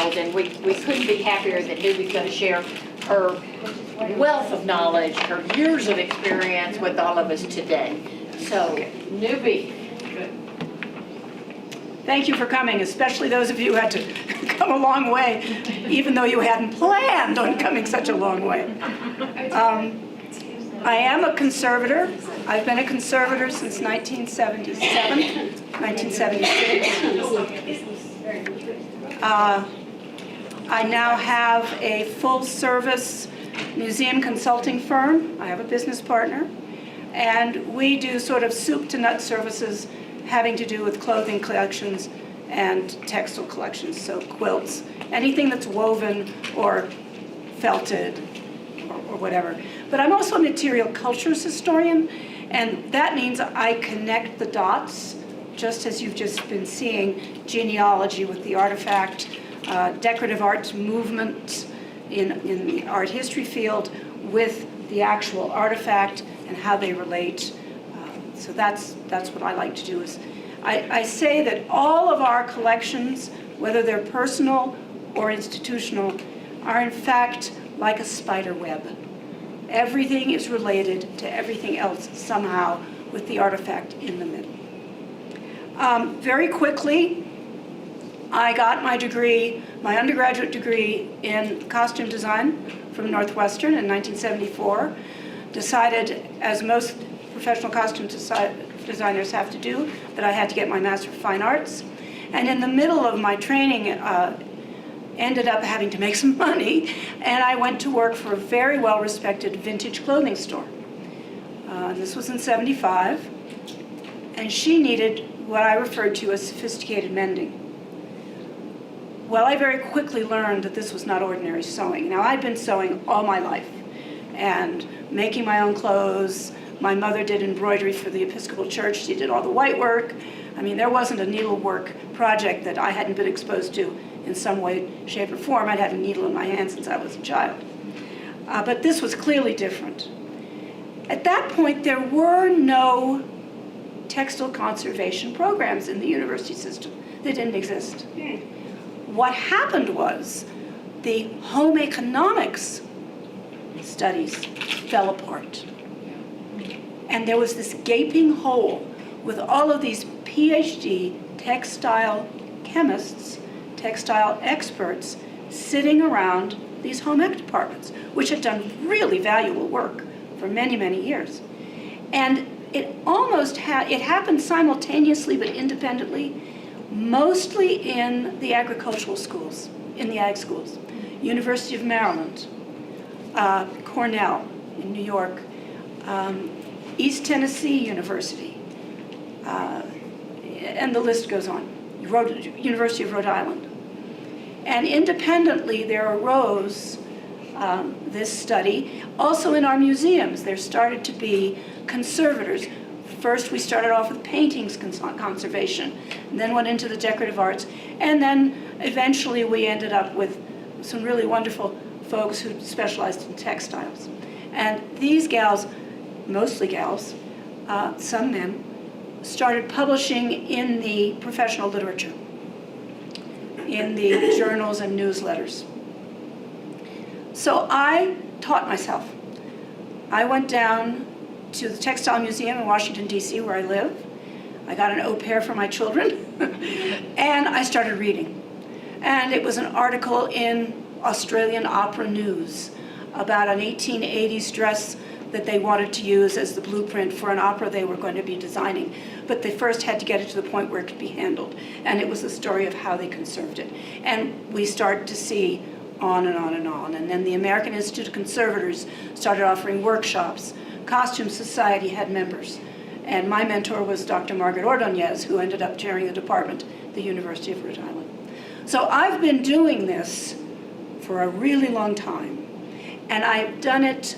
thrilled, and we couldn't be happier that Newbie's going to share her wealth of knowledge, her years of experience with all of us today. So, Newbie. Thank you for coming, especially those of you who had to come a long way, even though you hadn't planned on coming such a long way. I am a conservator. I've been a conservator since 1977, 1976. I now have a full-service museum consulting firm. I have a business partner. And we do sort of soup-to-nuts services having to do with clothing collections and textile collections, so quilts, anything that's woven or felted or whatever. But I'm also a material cultures historian, and that means I connect the dots, just as you've just been seeing genealogy with the artifact, decorative arts movement in the art history field with the actual artifact and how they relate. So that's what I like to do. Is I say that all of our collections, whether they're personal or institutional, are in fact like a spider web. Everything is related to everything else somehow with the artifact in the middle. Very quickly, I got my degree, my undergraduate degree in costume design from Northwestern in 1974. Decided, as most professional costume designers have to do, that I had to get my Master of Fine Arts. And in the middle of my training, ended up having to make some money, and I went to work for a very well-respected vintage clothing store. This was in '75, and she needed what I referred to as sophisticated mending. Well, I very quickly learned that this was not ordinary sewing. Now, I'd been sewing all my life, and making my own clothes. My mother did embroidery for the Episcopal Church. She did all the white work. I mean, there wasn't a needlework project that I hadn't been exposed to in some way, shape, or form. I'd had a needle in my hand since I was a child. But this was clearly different. At that point, there were no textile conservation programs in the university system. They didn't exist. What happened was the home economics studies fell apart. And there was this gaping hole with all of these PhD textile chemists, textile experts, sitting around these home ec departments, which had done really valuable work for many, many years. And it happened simultaneously but independently, mostly in the agricultural schools, in the ag schools. University of Maryland, Cornell in New York, East Tennessee University, and the list goes on, University of Rhode Island. And independently, there arose this study. Also in our museums, there started to be conservators. First, we started off with paintings conservation, and then went into the decorative arts, and then eventually we ended up with some really wonderful folks who specialized in textiles. And these gals, mostly gals, some men, started publishing in the professional literature, in the journals and newsletters. So I taught myself. I went down to the Textile Museum in Washington, D.C., where I live. I got an au pair for my children, and I started reading. And it was an article in Australian Opera News about an 1880s dress that they wanted to use as the blueprint for an opera they were going to be designing. But they first had to get it to the point where it could be handled. And it was the story of how they conserved it. And we started to see on and on and on. And then the American Institute of Conservators started offering workshops. Costume Society had members. And my mentor was Dr. Margaret Ordonez, who ended up chairing the department at the University of Rhode Island. So I've been doing this for a really long time. And I've done it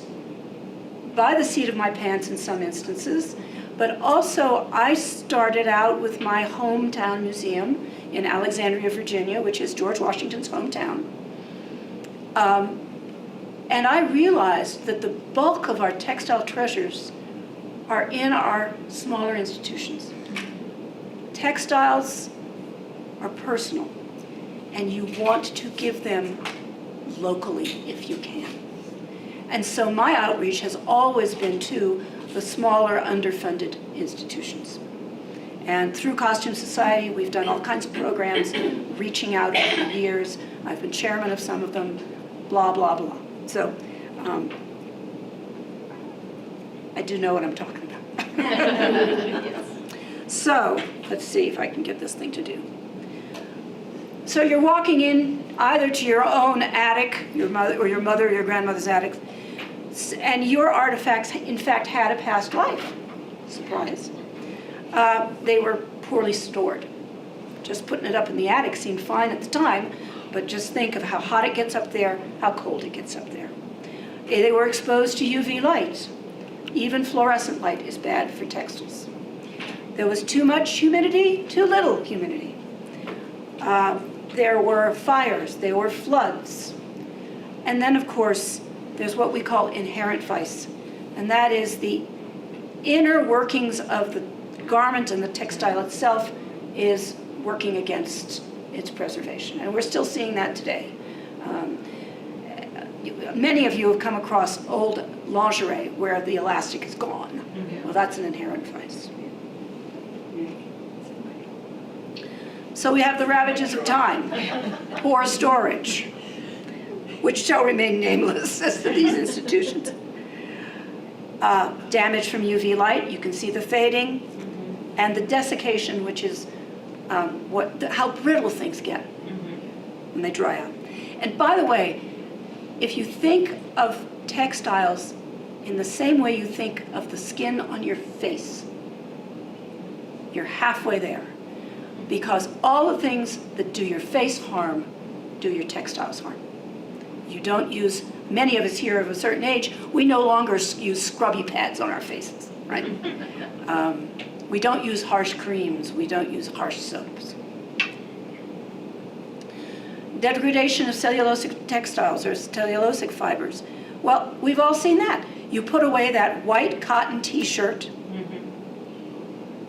by the seat of my pants in some instances, but also I started out with my hometown museum in Alexandria, Virginia, which is George Washington's hometown. And I realized that the bulk of our textile treasures are in our smaller institutions. Textiles are personal. and you want to give them locally if you can. And so my outreach has always been to the smaller, underfunded institutions. And through Costume Society, we've done all kinds of programs, reaching out over the years. I've been chairman of some of them, blah, blah, blah. So I do know what I'm talking about. So let's see if I can get this thing to do. So you're walking in either to your own attic, your mother or your grandmother's attic, and your artifacts, in fact, had a past life. Surprise. They were poorly stored. Just putting it up in the attic seemed fine at the time, but just think of how hot it gets up there, how cold it gets up there. They were exposed to UV light. Even fluorescent light is bad for textiles. There was too much humidity, too little humidity. There were fires, there were floods. And then, of course, there's what we call inherent vice, and that is the inner workings of the garment and the textile itself is working against its preservation. And we're still seeing that today. Many of you have come across old lingerie where the elastic is gone. Well, that's an inherent vice. So we have the ravages of time, poor storage, which shall remain nameless as to these institutions. Damage from UV light, you can see the fading, and the desiccation, which is how brittle things get when they dry out. And by the way, if you think of textiles in the same way you think of the skin on your face, you're halfway there. Because all the things that do your face harm, do your textiles harm. You don't use, many of us here of a certain age, we no longer use scrubby pads on our faces, right? We don't use harsh creams, we don't use harsh soaps. Degradation of cellulosic textiles or cellulosic fibers. Well, we've all seen that. You put away that white cotton t-shirt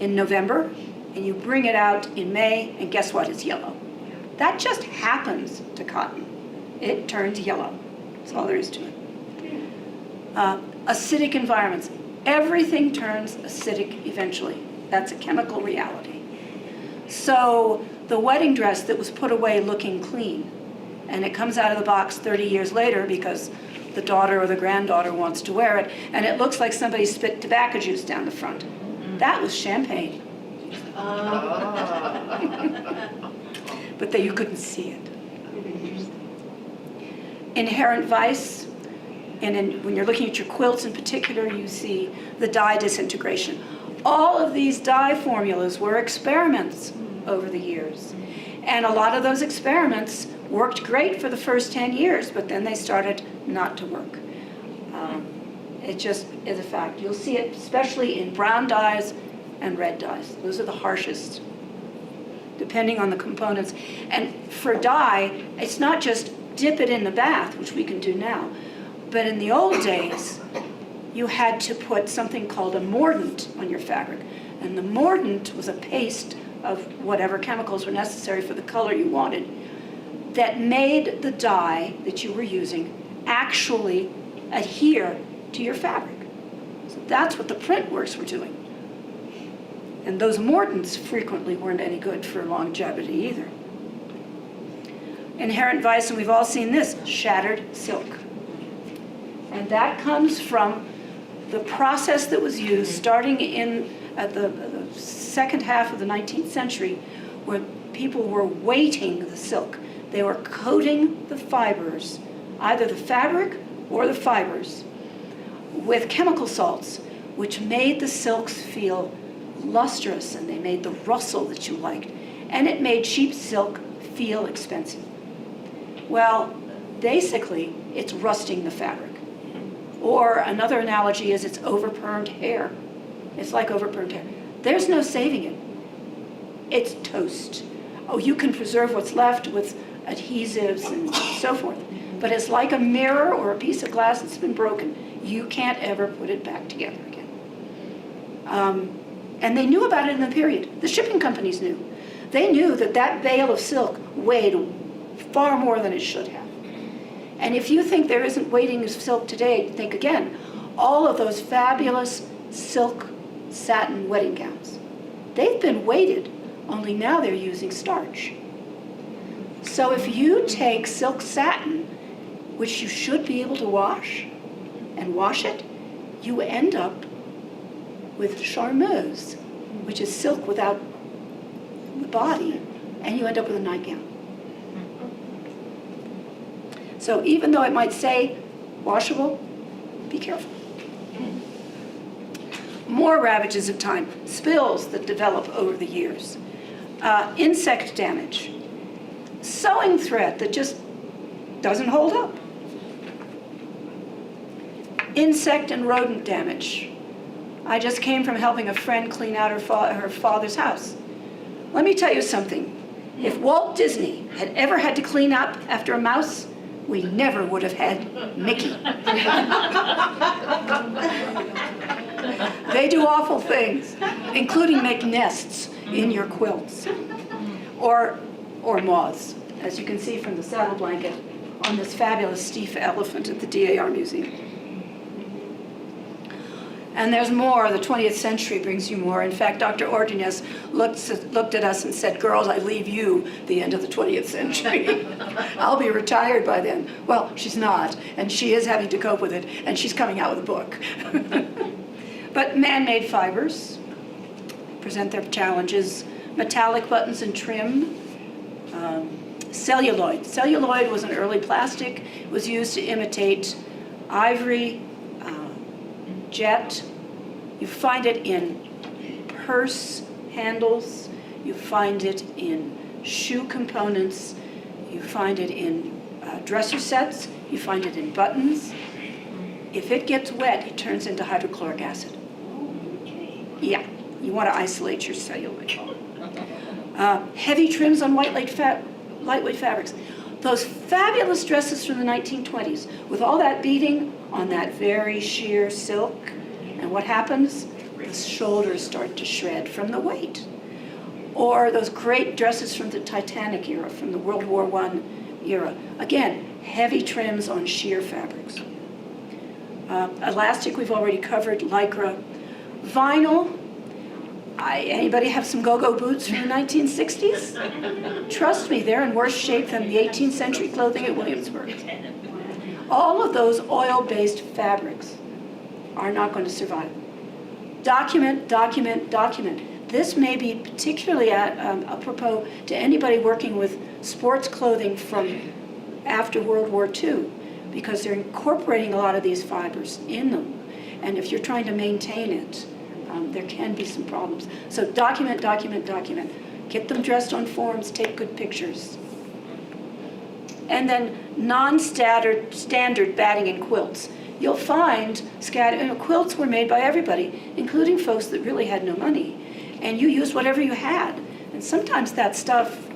in November, and you bring it out in May, and guess what? It's yellow. That just happens to cotton. It turns yellow. That's all there is to it. Acidic environments. Everything turns acidic eventually. That's a chemical reality. So the wedding dress that was put away looking clean, and it comes out of the box 30 years later because the daughter or the granddaughter wants to wear it, and it looks like somebody spit tobacco juice down the front. That was champagne. But you couldn't see it. Inherent vice, and when you're looking at your quilts in particular, you see the dye disintegration. All of these dye formulas were experiments over the years. And a lot of those experiments worked great for the first 10 years, but then they started not to work. It just is a fact. You'll see it especially in brown dyes and red dyes. Those are the harshest, depending on the components. And for dye, it's not just dip it in the bath, which we can do now, but in the old days, you had to put something called a mordant on your fabric. And the mordant was a paste of whatever chemicals were necessary for the color you wanted that made the dye that you were using actually adhere to your fabric. So that's what the print works were doing. And those mordants frequently weren't any good for longevity either. Inherent vice, and we've all seen this, shattered silk. And that comes from the process that was used starting at the second half of the 19th century, where people were weighting the silk. They were coating the fibers, either the fabric or the fibers, with chemical salts, which made the silks feel lustrous, and they made the rustle that you liked. And it made cheap silk feel expensive. Well, basically, it's rusting the fabric. Or another analogy is it's overpermed hair. It's like overpermed hair. There's no saving it. It's toast. Oh, you can preserve what's left with adhesives and so forth. But it's like a mirror or a piece of glass that's been broken. You can't ever put it back together again. And they knew about it in the period. The shipping companies knew. They knew that that bale of silk weighed far more than it should have. And if you think there isn't weighting of silk today, think again. All of those fabulous silk satin wedding gowns, they've been weighted, only now they're using starch. So if you take silk satin, which you should be able to wash, and wash it, you end up with charmeuse, which is silk without the body, and you end up with a nightgown. So even though it might say washable, be careful. More ravages of time, spills that develop over the years, insect damage, sewing thread that just doesn't hold up, insect and rodent damage. I just came from helping a friend clean out her father's house. Let me tell you something. If Walt Disney had ever had to clean up after a mouse, we never would have had Mickey. They do awful things, including make nests in your quilts, or moths, as you can see from the saddle blanket on this fabulous Steve elephant at the DAR Museum. And there's more. The 20th century brings you more. In fact, Dr. Ordonez looked at us and said, "Girls, I leave you the end of the 20th century. I'll be retired by then." Well, she's not, and she is having to cope with it, and she's coming out with a book. But man-made fibers present their challenges. Metallic buttons and trim. Celluloid. Celluloid was an early plastic. It was used to imitate ivory, jet. You find it in purse handles. You find it in shoe components. You find it in dresser sets. You find it in buttons. If it gets wet, it turns into hydrochloric acid. Yeah, you want to isolate your celluloid. Heavy trims on lightweight fabrics. Those fabulous dresses from the 1920s with all that beading on that very sheer silk. And what happens? The shoulders start to shred from the weight. Or those great dresses from the Titanic era, from the World War I era. Again, heavy trims on sheer fabrics. Elastic we've already covered, Lycra. Vinyl. Anybody have some go-go boots from the 1960s? Trust me, they're in worse shape than the 18th century clothing at Williamsburg. All of those oil-based fabrics are not going to survive. Document, document, document. This may be particularly apropos to anybody working with sports clothing from after World War II, because they're incorporating a lot of these fibers in them. And if you're trying to maintain it, there can be some problems. So document, document, document. Get them dressed on forms, take good pictures. And then non-standard batting and quilts. You'll find quilts were made by everybody, including folks that really had no money. And you used whatever you had. And sometimes that stuff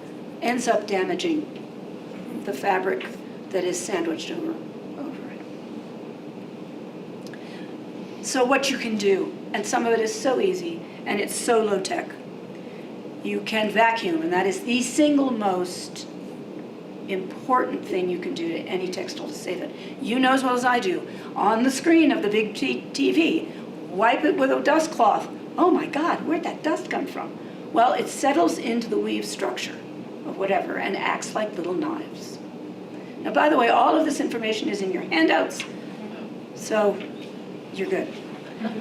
ends up damaging the fabric that is sandwiched over it. So what you can do, and some of it is so easy, and it's so low tech. You can vacuum, and that is the single most important thing you can do to any textile to save it. You know as well as I do. On the screen of the big TV, wipe it with a dust cloth. Oh my God, where'd that dust come from? Well, it settles into the weave structure of whatever and acts like little knives. Now, by the way, all of this information is in your handouts, so you're good.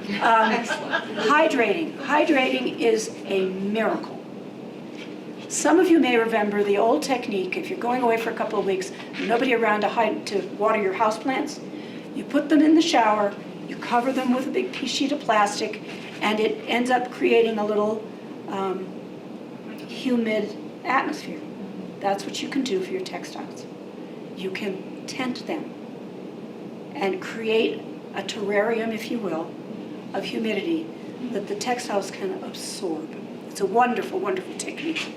Hydrating. Hydrating is a miracle. Some of you may remember the old technique. If you're going away for a couple of weeks, nobody around to water your houseplants, you put them in the shower, you cover them with a big sheet of plastic, and it ends up creating a little humid atmosphere. That's what you can do for your textiles. You can tent them and create a terrarium, if you will, of humidity that the textiles can absorb. It's a wonderful, wonderful technique.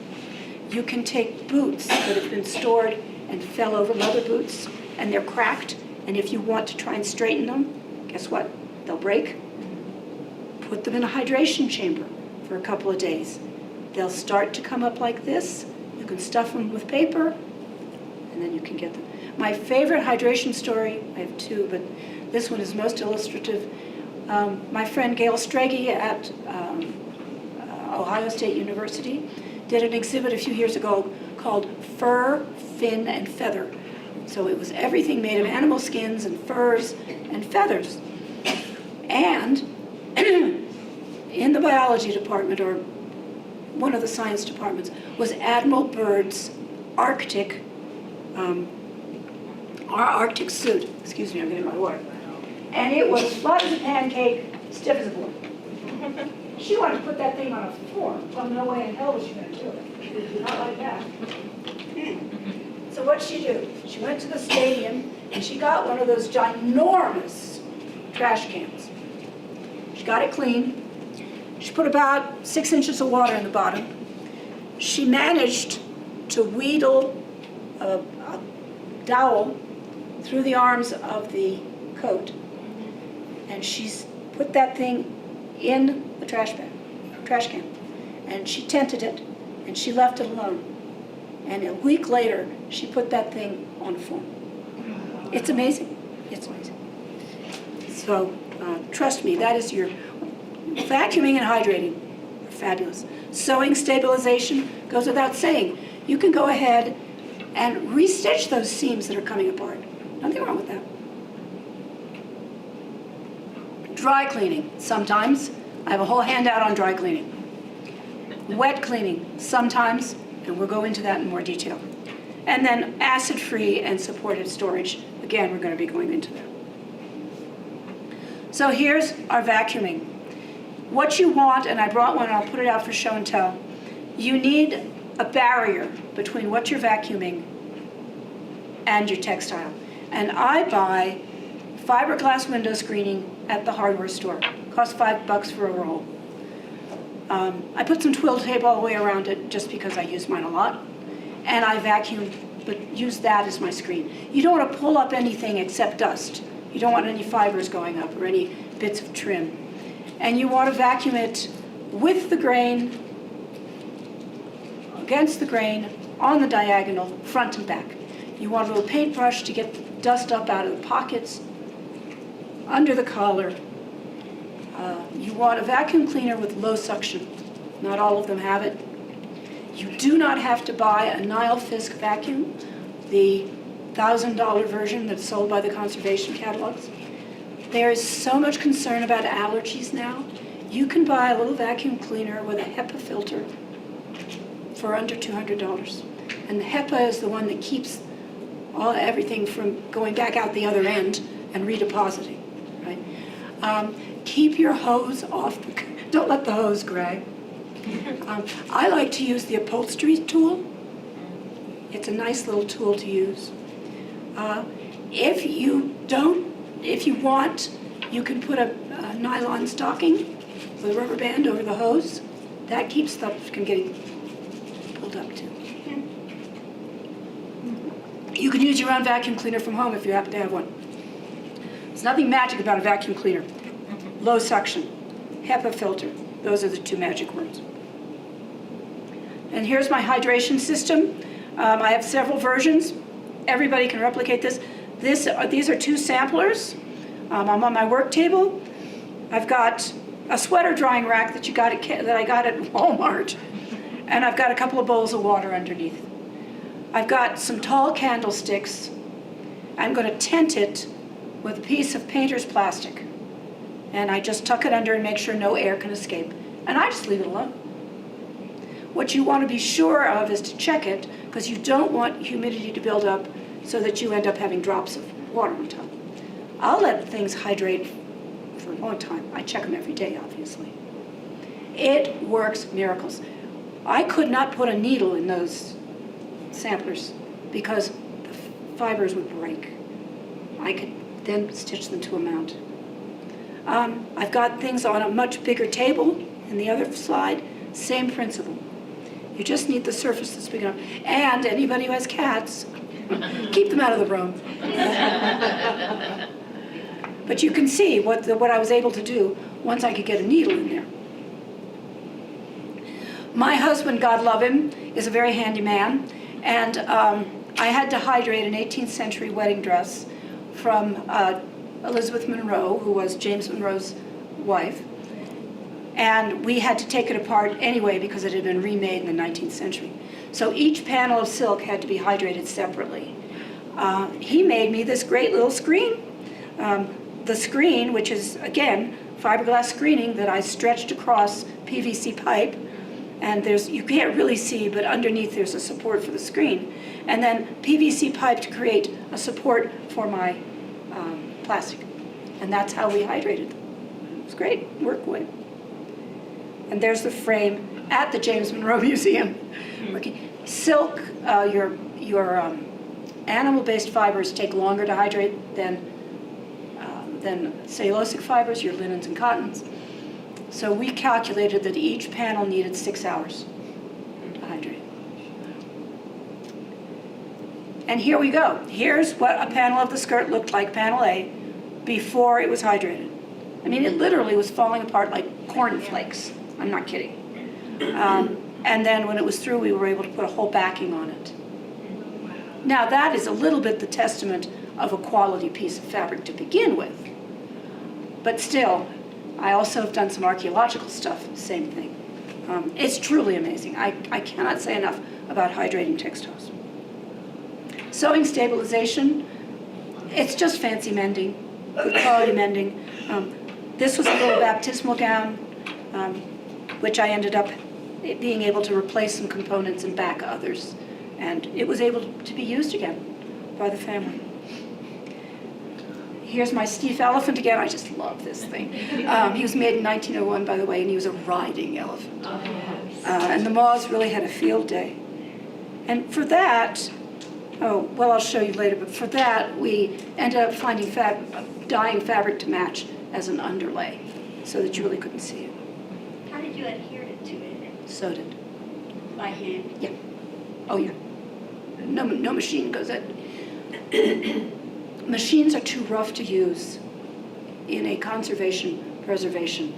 You can take boots that have been stored and fell over, leather boots, and they're cracked, and if you want to try and straighten them, guess what? They'll break. Put them in a hydration chamber for a couple of days. They'll start to come up like this. You can stuff them with paper, and then you can get them. My favorite hydration story, I have two, but this one is most illustrative. My friend Gail Strege at Ohio State University did an exhibit a few years ago called Fur, Fin, and Feather. So it was everything made of animal skins and furs and feathers. And in the biology department, or one of the science departments, was Admiral Byrd's Arctic suit. Excuse me, I'm getting my water. And it was flat as a pancake, stiff as a board. She wanted to put that thing on a form. Well, no way in hell was she going to do it. Not like that. So what'd she do? She went to the stadium and she got one of those ginormous trash cans. She got it clean. She put about 6 inches of water in the bottom. She managed to wheedle a dowel through the arms of the coat, and she's put that thing in the trash can, and she tented it, and she left it alone. And a week later, she put that thing on a form. It's amazing. It's amazing. So trust me, that is your vacuuming and hydrating are fabulous. Sewing stabilization goes without saying. You can go ahead and restitch those seams that are coming apart. Nothing wrong with that. Dry cleaning, sometimes. I have a whole handout on dry cleaning. Wet cleaning, sometimes, and we'll go into that in more detail. And then acid-free and supported storage. Again, we're going to be going into that. So here's our vacuuming. What you want, and I brought one, I'll put it out for show and tell. You need a barrier between what you're vacuuming and your textile. And I buy fiberglass window screening at the hardware store. Costs $5 for a roll. I put some twill tape all the way around it just because I use mine a lot. And I vacuum, but use that as my screen. You don't want to pull up anything except dust. You don't want any fibers going up or any bits of trim. And you want to vacuum it with the grain, against the grain, on the diagonal, front and back. You want a little paintbrush to get the dust up out of the pockets, under the collar. You want a vacuum cleaner with low suction. Not all of them have it. You do not have to buy a Nile Fisk vacuum, the $1,000 version that's sold by the conservation catalogs. There is so much concern about allergies now. You can buy a little vacuum cleaner with a HEPA filter for under $200. And the HEPA is the one that keeps everything from going back out the other end and redepositing, right? Keep your hose off. Don't let the hose gray. I like to use the upholstery tool. It's a nice little tool to use. If you want, you can put a nylon stocking with a rubber band over the hose. That keeps stuff from getting pulled up too. You can use your own vacuum cleaner from home if you happen to have one. There's nothing magic about a vacuum cleaner. Low suction, HEPA filter. Those are the two magic words. And here's my hydration system. I have several versions. Everybody can replicate this. These are two samplers. I'm on my work table. I've got a sweater drying rack that I got at Walmart, and I've got a couple of bowls of water underneath. I've got some tall candlesticks. I'm going to tent it with a piece of painter's plastic, and I just tuck it under and make sure no air can escape, and I just leave it alone. What you want to be sure of is to check it, because you don't want humidity to build up so that you end up having drops of water on top. I'll let things hydrate for a long time. I check them every day, obviously. It works miracles. I could not put a needle in those samplers because the fibers would break. I could then stitch them to a mount. I've got things on a much bigger table in the other slide. Same principle. You just need the surface that's big enough. And anybody who has cats, keep them out of the room. But you can see what I was able to do once I could get a needle in there. My husband, God love him, is a very handy man. And I had to hydrate an 18th century wedding dress from Elizabeth Monroe, who was James Monroe's wife. And we had to take it apart anyway because it had been remade in the 19th century. So each panel of silk had to be hydrated separately. He made me this great little screen. The screen, which is, again, fiberglass screening that I stretched across PVC pipe. And you can't really see, but underneath there's a support for the screen. And then PVC pipe to create a support for my plastic. And that's how we hydrated them. It's great, work away. And there's the frame at the James Monroe Museum. Okay. Silk, your animal-based fibers take longer to hydrate than cellulosic fibers, your linens and cottons. So we calculated that each panel needed 6 hours to hydrate. And here we go. Here's what a panel of the skirt looked like, panel A, before it was hydrated. I mean, it literally was falling apart like cornflakes. I'm not kidding. And then when it was through, we were able to put a whole backing on it. Now that is a little bit the testament of a quality piece of fabric to begin with. But still, I also have done some archaeological stuff, same thing. It's truly amazing. I cannot say enough about hydrating textiles. Sewing stabilization, it's just fancy mending, good quality mending. This was a little baptismal gown, which I ended up being able to replace some components and back others. And it was able to be used again by the family. Here's my Steve elephant again. I just love this thing. He was made in 1901, by the way, and he was a riding elephant. And the Moths really had a field day. And for that, I'll show you later, but for that, we ended up finding dyeing fabric to match as an underlay so that you really couldn't see it. How did you adhere it to it? Sewed it. By hand? Yeah. Oh, yeah. No machine goes in. Machines are too rough to use in a preservation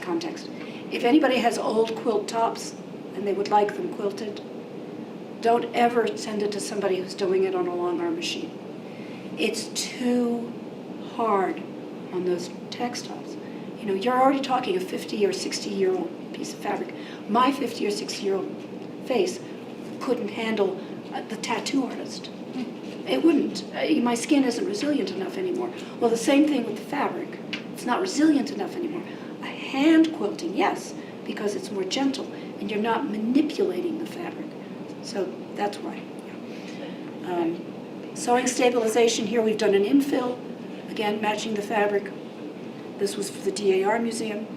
context. If anybody has old quilt tops and they would like them quilted, don't ever send it to somebody who's doing it on a long arm machine. It's too hard on those textiles. You know, you're already talking a 50 or 60-year-old piece of fabric. My 50 or 60-year-old face couldn't handle the tattoo artist. It wouldn't. My skin isn't resilient enough anymore. Well, the same thing with the fabric. It's not resilient enough anymore. A hand quilting, yes, because it's more gentle and you're not manipulating the fabric. So that's why. Sewing stabilization, here we've done an infill, again, matching the fabric. This was for the DAR Museum.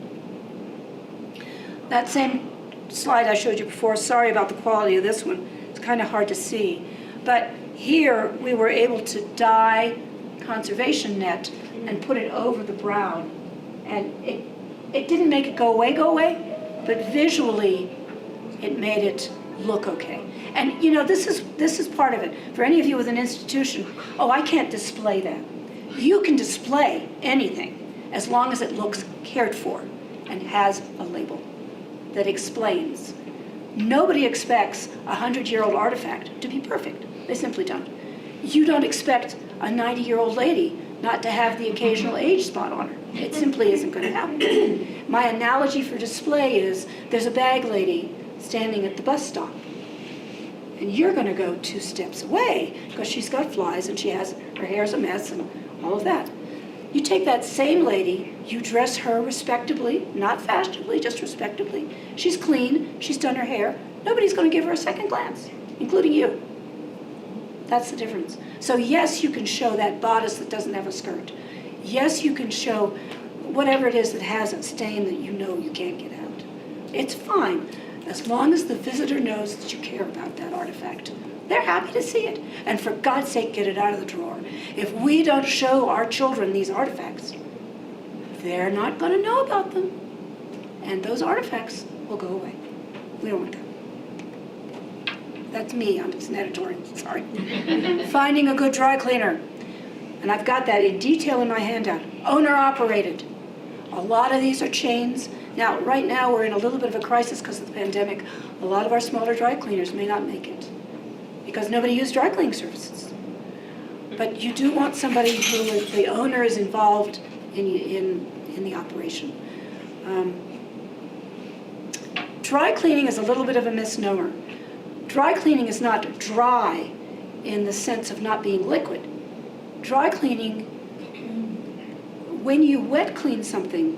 That same slide I showed you before, sorry about the quality of this one. It's kind of hard to see. But here we were able to dye conservation net and put it over the brown. And it didn't make it go away, but visually it made it look okay. And you know, this is part of it. For any of you with an institution, I can't display that. You can display anything as long as it looks cared for and has a label that explains. Nobody expects a 100-year-old artifact to be perfect. They simply don't. You don't expect a 90-year-old lady not to have the occasional age spot on her. It simply isn't going to happen. My analogy for display is there's a bag lady standing at the bus stop. And you're going to go 2 steps away because she's got flies and her hair's a mess and all of that. You take that same lady, you dress her respectably, not fashionably, just respectably. She's clean, she's done her hair. Nobody's going to give her a second glance, including you. That's the difference. So yes, you can show that bodice that doesn't have a skirt. Yes, you can show whatever it is that has a stain that you know you can't get out. It's fine, as long as the visitor knows that you care about that artifact. They're happy to see it. And for God's sake, get it out of the drawer. If we don't show our children these artifacts, they're not going to know about them. And those artifacts will go away. We don't want that. That's me, I'm just an editorial, sorry. Finding a good dry cleaner. And I've got that in detail in my handout. Owner operated. A lot of these are chains. Now, right now we're in a little bit of a crisis because of the pandemic. A lot of our smaller dry cleaners may not make it. because nobody used dry cleaning services. But you do want somebody who the owner is involved in the operation. Dry cleaning is a little bit of a misnomer. Dry cleaning is not dry in the sense of not being liquid. Dry cleaning, when you wet clean something,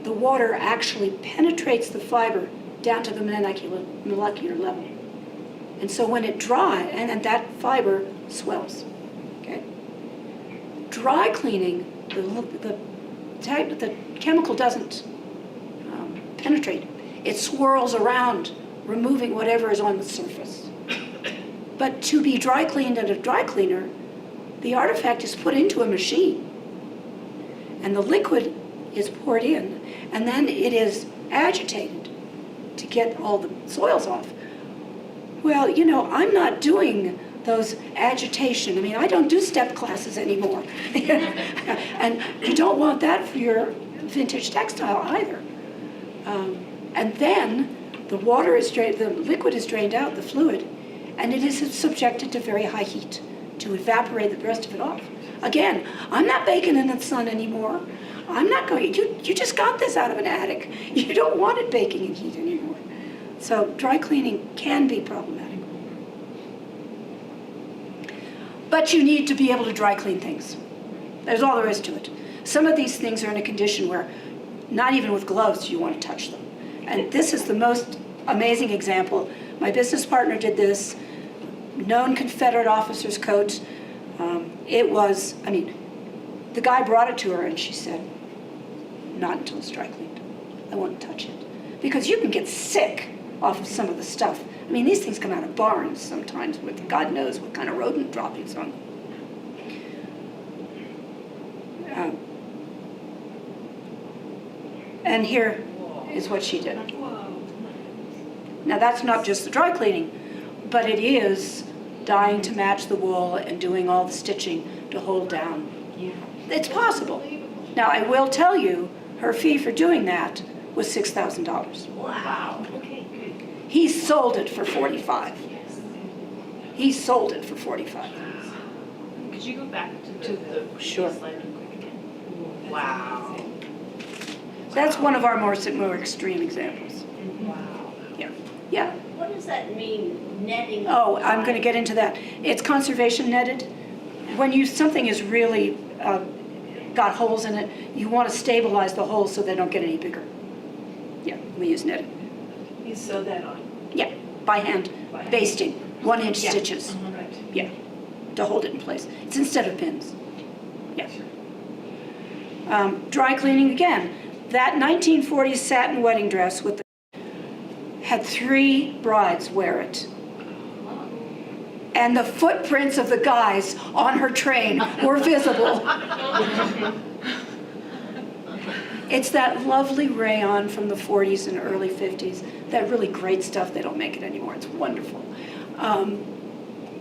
the water actually penetrates the fiber down to the molecular level. And so when it dries, and that fiber swells, okay? Dry cleaning, the chemical doesn't penetrate. It swirls around, removing whatever is on the surface. But to be dry cleaned at a dry cleaner, the artifact is put into a machine, and the liquid is poured in, and then it is agitated to get all the soils off. Well, you know, I'm not doing those agitation. I mean, I don't do step classes anymore. And you don't want that for your vintage textile either. And then the water is drained, the liquid is drained out, the fluid, and it is subjected to very high heat to evaporate the rest of it off. Again, I'm not baking in the sun anymore. I'm not going, you just got this out of an attic. You don't want it baking in heat anymore. So dry cleaning can be problematic. But you need to be able to dry clean things. There's all there is to it. Some of these things are in a condition where not even with gloves do you want to touch them. And this is the most amazing example. My business partner did this, known Confederate officer's coat. The guy brought it to her and she said, not until it's dry cleaned. I won't touch it. Because you can get sick off of some of the stuff. I mean, these things come out of barns sometimes with God knows what kind of rodent droppings on them. And here is what she did. Now that's not just the dry cleaning, but it is dyeing to match the wool and doing all the stitching to hold down. Yeah. It's possible. Now I will tell you, her fee for doing that was $6,000. Wow. Okay, good. He sold it for $45,000. He sold it for $45,000. Could you go back to the Sure. slide real quick again? Wow. That's one of our more extreme examples. Wow. Yeah. Yeah. What does that mean, netting? Oh, I'm going to get into that. It's conservation netted. When something is really got holes in it, you want to stabilize the holes so they don't get any bigger. Yeah, we use netting. You sew that on. Yeah, by hand, basting, 1-inch Yeah. stitches. Right. Yeah, to hold it in place. It's instead of pins. Yeah. Dry cleaning again. That 1940s satin wedding dress with had 3 brides wear it. And the footprints of the guys on her train were visible. It's that lovely rayon from the 40s and early 50s, that really great stuff. They don't make it anymore. It's wonderful.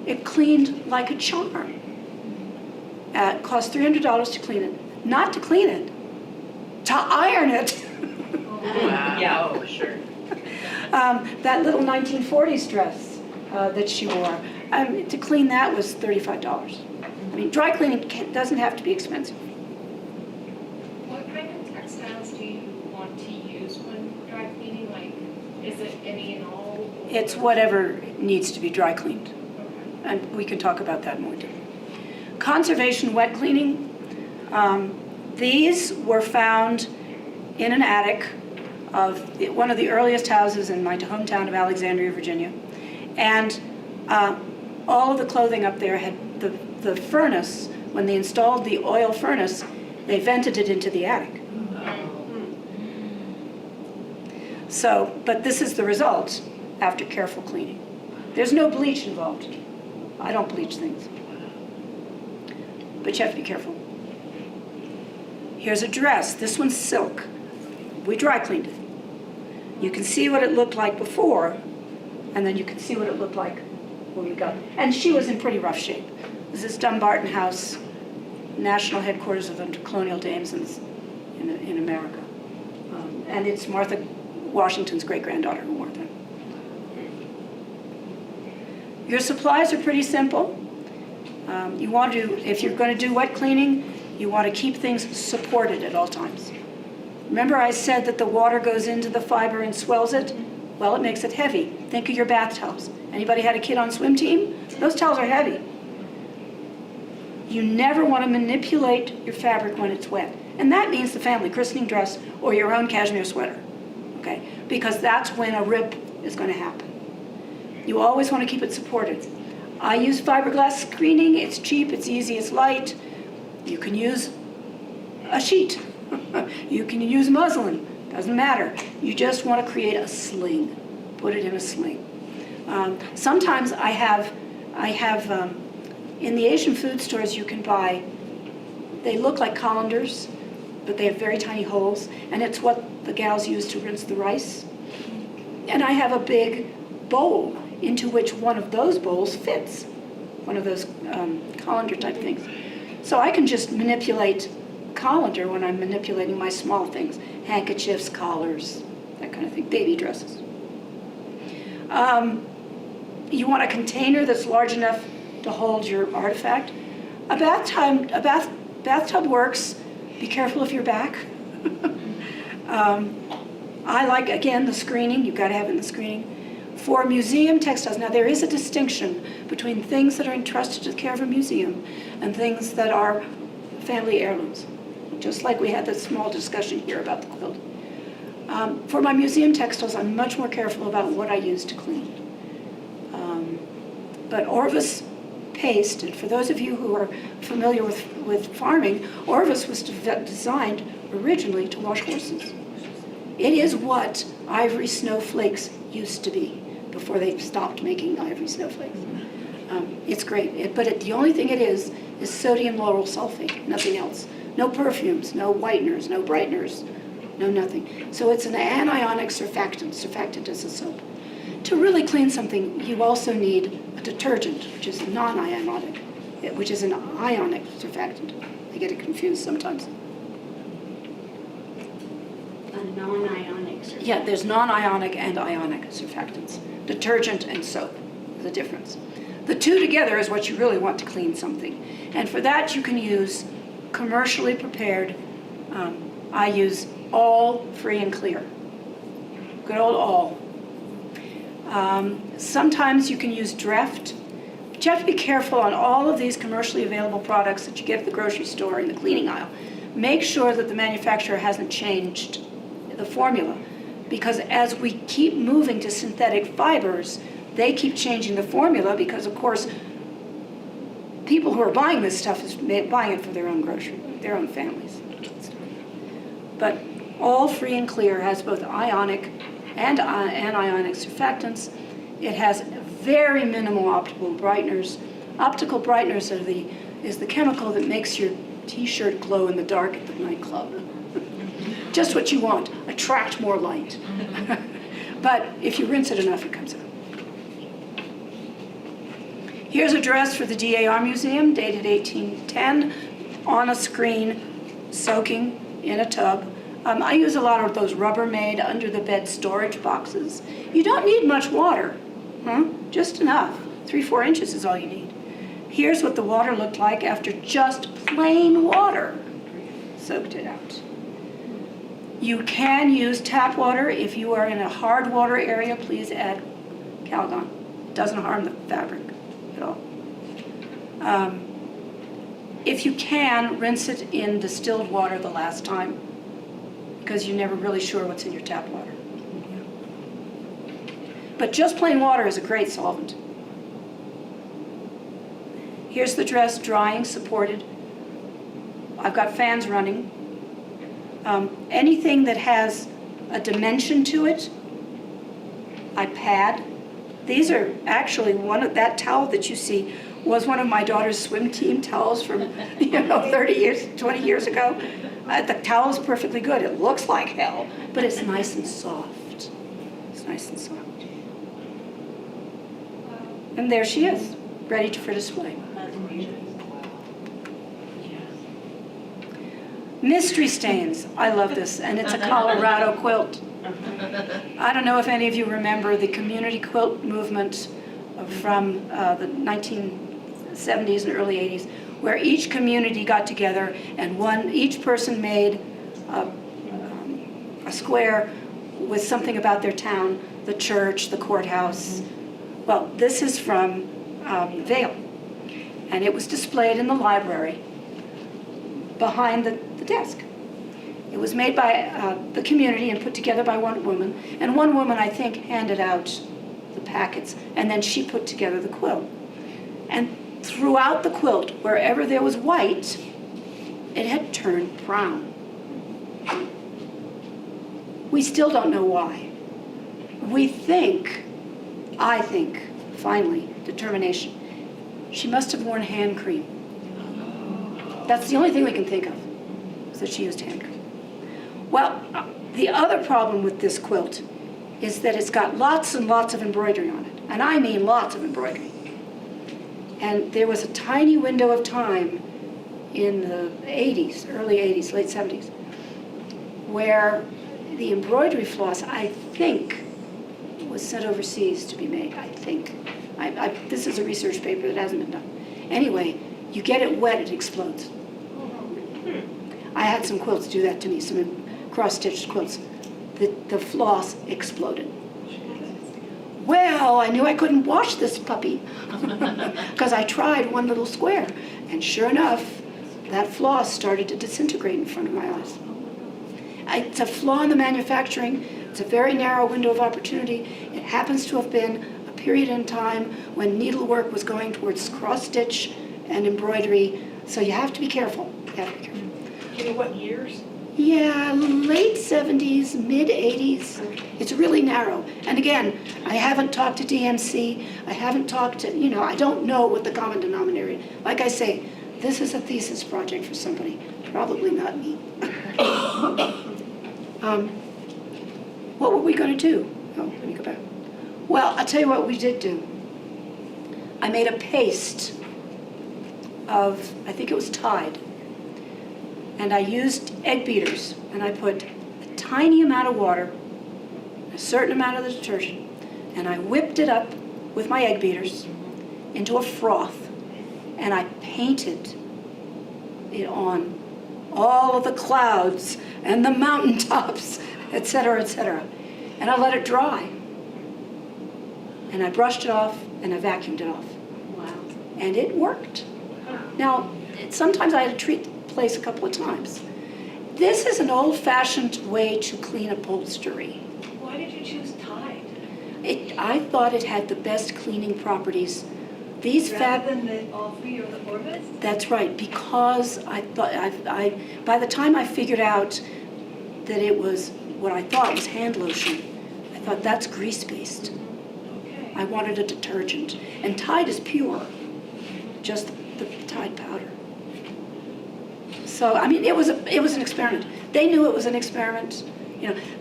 It cleaned like a charm. It cost $300 to clean it. Not to clean it, to iron it. Wow. Yeah, oh, sure. That little 1940s dress that she wore, to clean that was $35. I mean, dry cleaning doesn't have to be expensive. What kind of textiles do you want to use when dry cleaning? Like, is it any and all? It's whatever needs to be dry cleaned. Okay. And we can talk about that more too. Conservation wet cleaning. These were found in an attic of one of the earliest houses in my hometown of Alexandria, Virginia. And all of the clothing up there had the furnace, when they installed the oil furnace, they vented it into the attic. So, but this is the result after careful cleaning. There's no bleach involved. I don't bleach things. But you have to be careful. Here's a dress. This one's silk. We dry cleaned it. You can see what it looked like before, and then you can see what it looked like when we got it. And she was in pretty rough shape. This is Dumbarton House, national headquarters of the colonial dames in America. And it's Martha Washington's great-granddaughter who wore them. Your supplies are pretty simple. You want to, if you're going to do wet cleaning, you want to keep things supported at all times. Remember I said that the water goes into the fiber and swells it? Well, it makes it heavy. Think of your bath towels. Anybody had a kid on swim team? Those towels are heavy. You never want to manipulate your fabric when it's wet. And that means the family christening dress or your own cashmere sweater, okay? Because that's when a rip is going to happen. You always want to keep it supported. I use fiberglass screening. It's cheap, it's easy, it's light. You can use a sheet. You can use muslin. Doesn't matter. You just want to create a sling. Put it in a sling. Sometimes I have in the Asian food stores you can buy, they look like colanders, but they have very tiny holes, and it's what the gals use to rinse the rice. And I have a big bowl into which one of those bowls fits, one of those colander type things. So I can just manipulate colander when I'm manipulating my small things, handkerchiefs, collars, that kind of thing, baby dresses. You want a container that's large enough to hold your artifact. A bathtub works. Be careful of your back. I like, again, the screening. You've got to have it in the screening. For museum textiles, now there is a distinction between things that are entrusted to the care of a museum and things that are family heirlooms, just like we had this small discussion here about the quilt. For my museum textiles, I'm much more careful about what I use to clean. But Orvis paste, and for those of you who are familiar with farming, Orvis was designed originally to wash horses. It is what ivory snowflakes used to be before they stopped making ivory snowflakes. It's great, but the only thing it is sodium lauryl sulfate, nothing else. No perfumes, no whiteners, no brighteners, no nothing. So it's an anionic surfactant. Surfactant is a soap. To really clean something, you also need a detergent, which is non-ionic, which is an ionic surfactant. I get it confused sometimes. A non-ionic surfactant. Yeah, there's non-ionic and ionic surfactants. Detergent and soap, the difference. The two together is what you really want to clean something. And for that you can use commercially prepared, I use all free and clear. Good old all. Sometimes you can use Dreft. But you have to be careful on all of these commercially available products that you get at the grocery store in the cleaning aisle. Make sure that the manufacturer hasn't changed the formula, because as we keep moving to synthetic fibers, they keep changing the formula because, of course, people who are buying this stuff is buying it for their own grocery, their own families. But all free and clear has both ionic and anionic surfactants. It has very minimal optical brighteners. Optical brighteners is the chemical that makes your t-shirt glow in the dark at the nightclub. Just what you want, attract more light. But if you rinse it enough, it comes out. Here's a dress for the DAR Museum, dated 1810, on a screen, soaking in a tub. I use a lot of those Rubbermaid under-the-bed storage boxes. You don't need much water, just enough. 3-4 inches is all you need. Here's what the water looked like after just plain water soaked it out. You can use tap water. If you are in a hard water area, please add Calgon. It doesn't harm the fabric at all. If you can, rinse it in distilled water the last time, because you're never really sure what's in your tap water. But just plain water is a great solvent. Here's the dress drying, supported. I've got fans running. Anything that has a dimension to it, I pad. These are actually that towel that you see was one of my daughter's swim team towels from 30 years, 20 years ago. The towel is perfectly good. It looks like hell, but it's nice and soft. It's nice and soft. And there she is, ready for display. Mystery stains. I love this, and it's a Colorado quilt. I don't know if any of you remember the community quilt movement from the 1970s and early 80s, where each community got together and each person made a square with something about their town, the church, the courthouse. Well, this is from Vail, and it was displayed in the library behind the desk. It was made by the community and put together by one woman, and one woman, I think, handed out the packets, and then she put together the quilt. And throughout the quilt, wherever there was white, it had turned brown. We still don't know why. I think, finally, determination. She must have worn hand cream. That's the only thing we can think of, is that she used hand cream. Well, the other problem with this quilt is that it's got lots and lots of embroidery on it. And I mean lots of embroidery. And there was a tiny window of time in the 80s, early 80s, late 70s, where the embroidery floss, I think, was sent overseas to be made, I think. This is a research paper that hasn't been done. Anyway, you get it wet, it explodes. I had some quilts do that to me, some cross-stitched quilts. The floss exploded. Well, I knew I couldn't wash this puppy because I tried one little square, and sure enough, that floss started to disintegrate in front of my eyes. It's a flaw in the manufacturing. It's a very narrow window of opportunity. It happens to have been a period in time when needlework was going towards cross-stitch and embroidery, so you have to be careful. You have to be careful. You know what years? Yeah, late 70s, mid 80s. It's really narrow. And again, I haven't talked to DMC. I haven't talked to, I don't know what the common denominator is. Like I say, this is a thesis project for somebody, probably not me. What were we going to do? Oh, let me go back. Well, I'll tell you what we did do. I made a paste of, I think it was Tide. And I used egg beaters, and I put a tiny amount of water, a certain amount of the detergent, and I whipped it up with my egg beaters into a froth, and I painted it on all of the clouds and the mountaintops, et cetera, and I let it dry. And I brushed it off, and I vacuumed it off. Wow. And it worked. Now, sometimes I had to treat the place a couple of times. This is an old-fashioned way to clean upholstery. Why did you choose Tide? I thought it had the best cleaning properties. These Rather than all three or the four of us? That's right, because I thought by the time I figured out that it was what I thought was hand lotion, I thought that's grease-based. Okay. I wanted a detergent, and Tide is pure, just the Tide powder. So I mean, it was an experiment. They knew it was an experiment.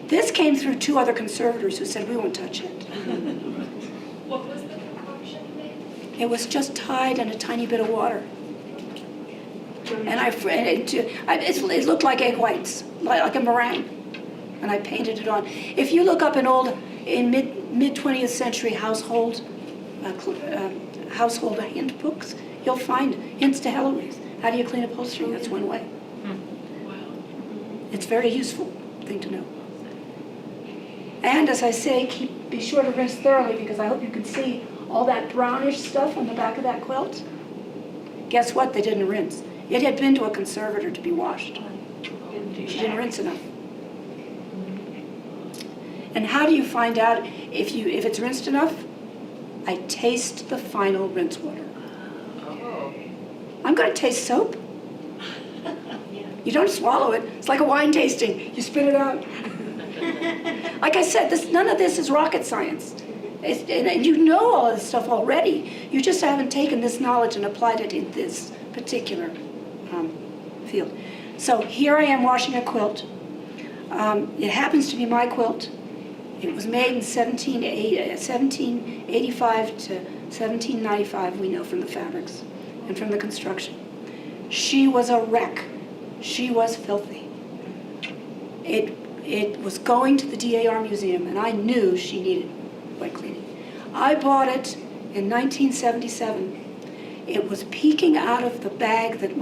This came through two other conservators who said we won't touch it. What was the concoction made? It was just Tide and a tiny bit of water. And it looked like egg whites, like a meringue. And I painted it on. If you look up in mid 20th century household handbooks, you'll find hints to Heloise. How do you clean upholstery? That's one way. It's a very useful thing to know. And as I say, be sure to rinse thoroughly, because I hope you can see all that brownish stuff on the back of that quilt. Guess what? They didn't rinse. It had been to a conservator to be washed. She didn't rinse enough. And how do you find out if it's rinsed enough? I taste the final rinse water. Oh. I'm going to taste soap. You don't swallow it. It's like a wine tasting. You spit it out. Like I said, none of this is rocket science. And you know all of this stuff already. You just haven't taken this knowledge and applied it in this particular field. So here I am washing a quilt. It happens to be my quilt. It was made in 1785 to 1795, we know from the fabrics and from the construction. She was a wreck. She was filthy. It was going to the DAR museum, and I knew she needed wet cleaning. I bought it, in 1977. It was peeking out of the bag that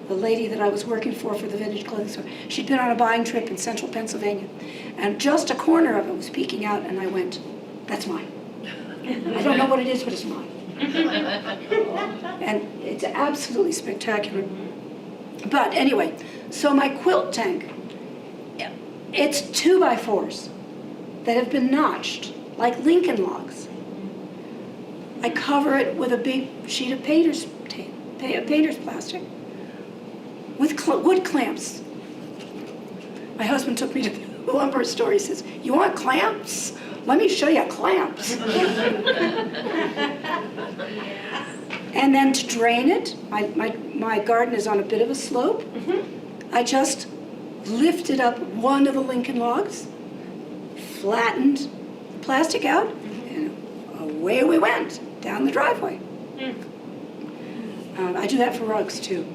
the lady that I was working for the vintage clothing store, she'd been on a buying trip in central Pennsylvania. And just a corner of it was peeking out, and I went, that's mine. I don't know what it is, but it's mine. And it's absolutely spectacular. But anyway, so my quilt tank, it's 2x4s that have been notched like Lincoln logs. I cover it with a big sheet of painter's plastic with wood clamps. My husband took me to the lumber store. He says, "You want clamps? Let me show you clamps." And then to drain it, my garden is on a bit of a slope. I just lifted up one of the Lincoln logs, flattened the plastic out, and away we went down the driveway. I do that for rugs too.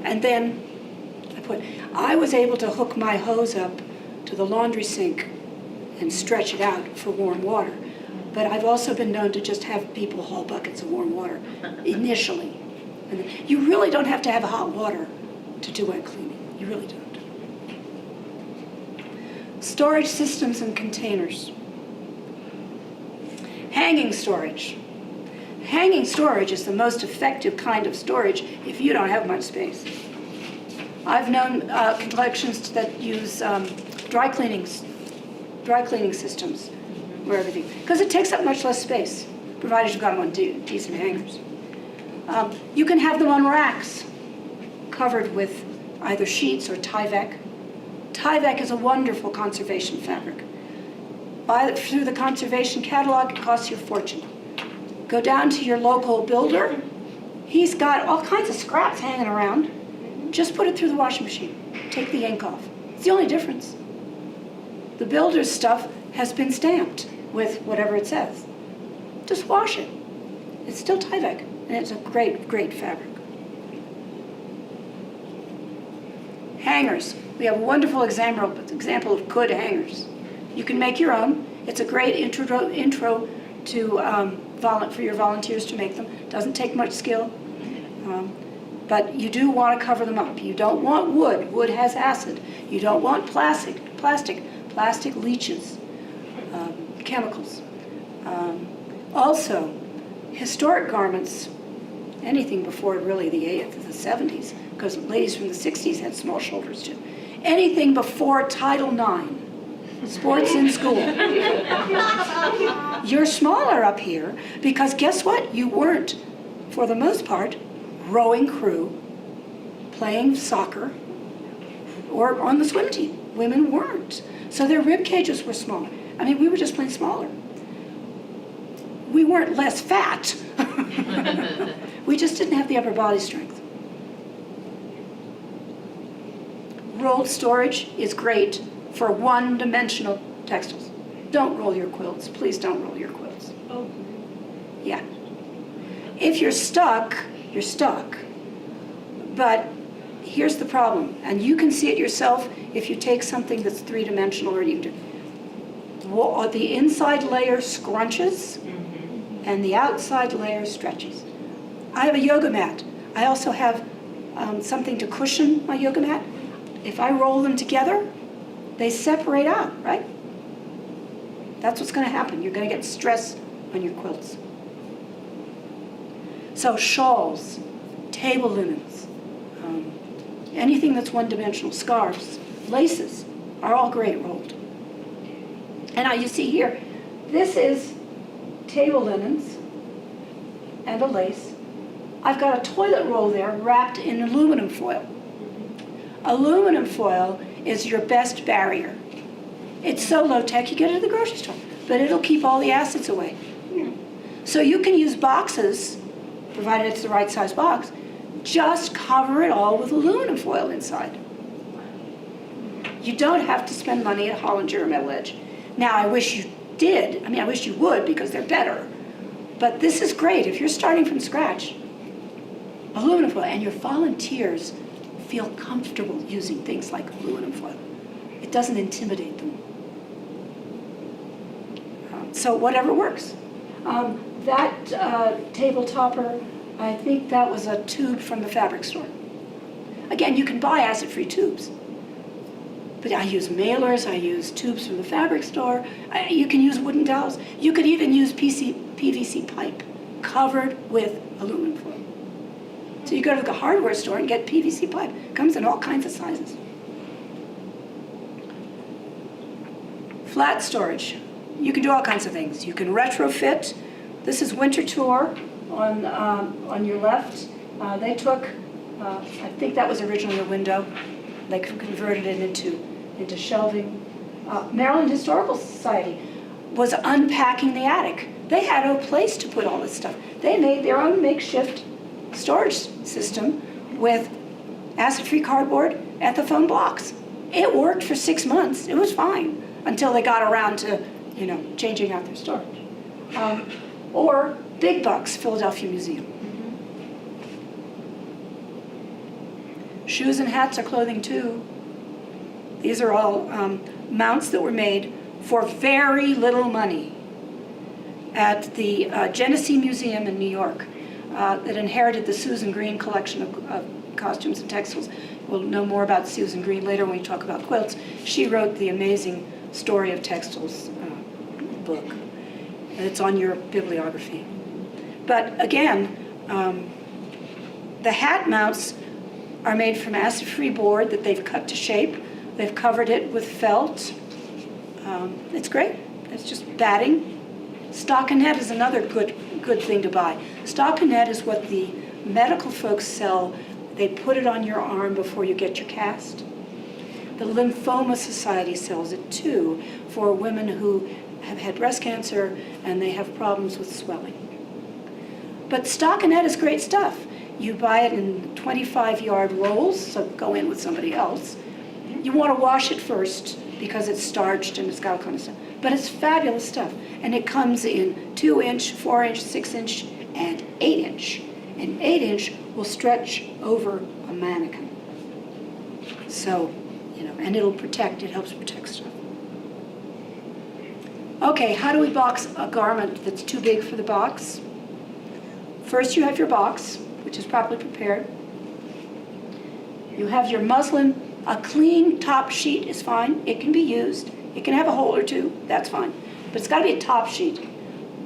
And then I was able to hook my hose up to the laundry sink and stretch it out for warm water. But I've also been known to just have people haul buckets of warm water initially. And you really don't have to have hot water to do wet cleaning. You really don't. Storage systems and containers. Hanging storage. Hanging storage is the most effective kind of storage if you don't have much space. I've known collections that use dry cleaning systems where everything, because it takes up much less space, provided you've got them on decent hangers. You can have them on racks, covered with either sheets or Tyvek. Tyvek is a wonderful conservation fabric. Buy it through the conservation catalog, it costs you a fortune. Go down to your local builder. He's got all kinds of scraps hanging around. Just put it through the washing machine. Take the ink off. It's the only difference. The builder's stuff has been stamped with whatever it says. Just wash it. It's still Tyvek, and it's a great, great fabric. Hangers. We have a wonderful example of good hangers. You can make your own. It's a great intro to for your volunteers to make them. Doesn't take much skill, but you do want to cover them up. You don't want wood. Wood has acid. You don't want plastic. Plastic leaches chemicals. Also, historic garments, anything before really the 70s, because ladies from the 60s had small shoulders too. Anything before Title IX, sports in school. You're smaller up here because guess what? You weren't, for the most part, rowing crew, playing soccer, or on the swim team. Women weren't. So their rib cages were smaller. I mean, we were just plain smaller. We weren't less fat. We just didn't have the upper body strength. Rolled storage is great for one-dimensional textiles. Don't roll your quilts. Please don't roll your quilts. Oh. Yeah. If you're stuck, you're stuck. But here's the problem, and you can see it yourself if you take something that's three-dimensional or you do. The inside layer scrunches and the outside layer stretches. I have a yoga mat. I also have something to cushion my yoga mat. If I roll them together, they separate out, right? That's what's going to happen. You're going to get stress on your quilts. So shawls, table linens, anything that's one-dimensional, scarves, laces are all great rolled. And now you see here, this is table linens and a lace. I've got a toilet roll there wrapped in aluminum foil. Aluminum foil is your best barrier. It's so low-tech, you get it at the grocery store, but it'll keep all the acids away. So you can use boxes, provided it's the right size box, just cover it all with aluminum foil inside. You don't have to spend money at Hollinger or Metal Edge. Now, I wish you did. I wish you would because they're better. But this is great. If you're starting from scratch, aluminum foil, and your volunteers feel comfortable using things like aluminum foil. It doesn't intimidate them. So whatever works. That table topper, I think that was a tube from the fabric store. Again, you can buy acid-free tubes. But I use mailers, I use tubes from the fabric store. You can use wooden dowels. You could even use PVC pipe covered with aluminum foil. So you go to the hardware store and get PVC pipe. It comes in all kinds of sizes. Flat storage. You can do all kinds of things. You can retrofit. This is Winter Tour on your left. They took, I think that was originally a window. They converted it into shelving. Maryland Historical Society was unpacking the attic. They had no place to put all this stuff. They made their own makeshift storage system with acid-free cardboard at the foam blocks. It worked for 6 months. It was fine until they got around to, changing out their storage. Or Big Bucks, Philadelphia Museum. Shoes and hats are clothing too. These are all mounts that were made for very little money at the Genesee Museum in New York that inherited the Susan Green collection of costumes and textiles. We'll know more about Susan Green later when we talk about quilts. She wrote the amazing Story of Textiles book, and it's on your bibliography. But again, the hat mounts are made from acid-free board that they've cut to shape. They've covered it with felt. It's great. It's just batting. Stockinette is another good thing to buy. Stockinette is what the medical folks sell. They put it on your arm before you get your cast. The Lymphoma Society sells it too for women who have had breast cancer and they have problems with swelling. But stockinette is great stuff. You buy it in 25-yard rolls, so go in with somebody else. You want to wash it first because it's starched and it's got all kind of stuff. But it's fabulous stuff. And it comes in 2-inch, 4-inch, 6-inch, and 8-inch. And 8-inch will stretch over a mannequin. So, and it'll protect, it helps protect stuff. Okay, how do we box a garment that's too big for the box? First you have your box, which is properly prepared. You have your muslin. A clean top sheet is fine. It can be used. It can have a hole or two. That's fine. But it's got to be a top sheet.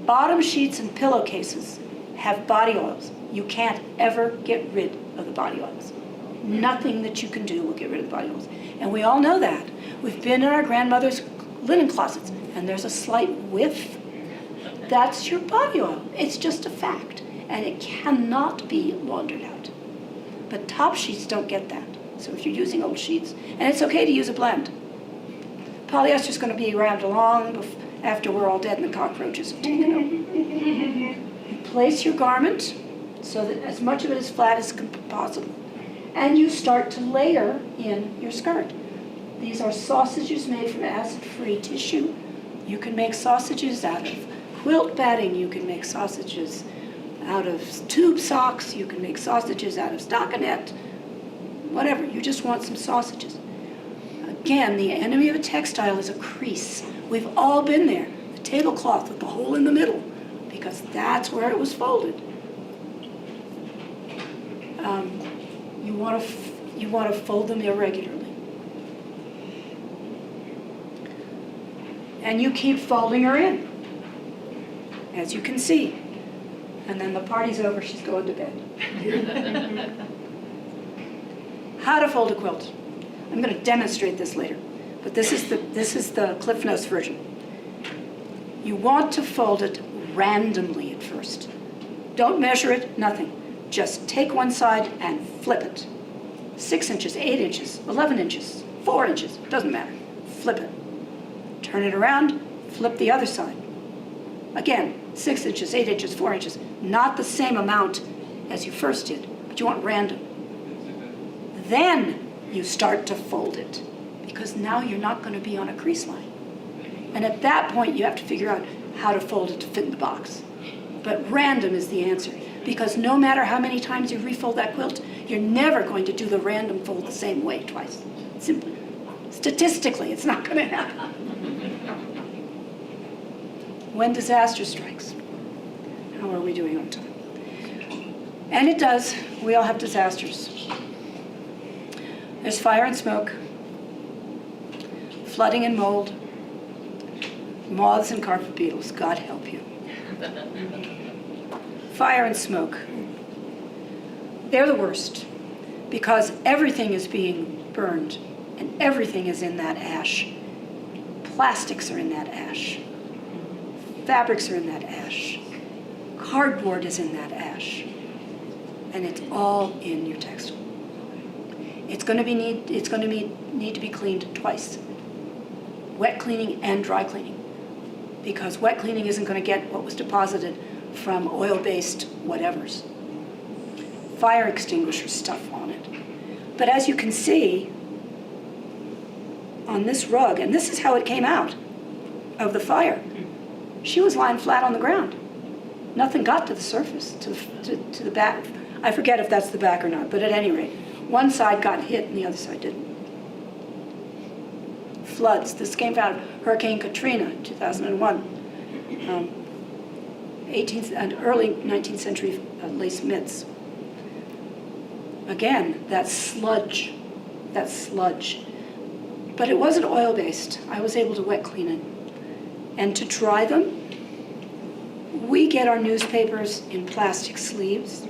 Bottom sheets and pillowcases have body oils. You can't ever get rid of the body oils. Nothing that you can do will get rid of the body oils. And we all know that. We've been in our grandmother's linen closets, and there's a slight whiff. That's your body oil. It's just a fact. And it cannot be laundered out. But top sheets don't get that. So if you're using old sheets, and it's okay to use a blend. Polyester is going to be around long after we're all dead and the cockroaches have taken over. You place your garment so that as much of it is flat as possible. And you start to layer in your skirt. These are sausages made from acid-free tissue. You can make sausages out of quilt batting. You can make sausages out of tube socks. You can make sausages out of stockinette. Whatever, you just want some sausages. Again, the enemy of a textile is a crease. We've all been there. The tablecloth with the hole in the middle, because that's where it was folded. You want to fold them irregularly. And you keep folding her in, as you can see. And then the party's over, she's going to bed. How to fold a quilt. I'm going to demonstrate this later, but this is the Cliff Notes version. You want to fold it randomly at first. Don't measure it, nothing. Just take one side and flip it. 6 inches, 8 inches, 11 inches, 4 inches, doesn't matter. Flip it. Turn it around, flip the other side. Again, 6 inches, 8 inches, 4 inches. Not the same amount as you first did, but you want random. Then you start to fold it, because now you're not going to be on a crease line. And at that point, you have to figure out how to fold it to fit in the box. But random is the answer, because no matter how many times you refold that quilt, you're never going to do the random fold the same way twice. Simply, statistically, it's not going to happen. When disaster strikes. How are we doing on time? And it does. We all have disasters. There's fire and smoke, flooding and mold, moths and carpet beetles. God help you. Fire and smoke. They're the worst because everything is being burned and everything is in that ash. Plastics are in that ash. Fabrics are in that ash. Cardboard is in that ash. And it's all in your textile. It's going to need to be cleaned twice. Wet cleaning and dry cleaning. Because wet cleaning isn't going to get what was deposited from oil-based whatevers. Fire extinguisher stuff on it. But as you can see on this rug, and this is how it came out of the fire, she was lying flat on the ground. Nothing got to the surface, to the back. I forget if that's the back or not, but at any rate, one side got hit and the other side didn't. Floods. This came out of Hurricane Katrina, 2001. 18th and early 19th century lace mitts. Again, that sludge. But it wasn't oil-based. I was able to wet clean it. And to dry them, we get our newspapers in plastic sleeves.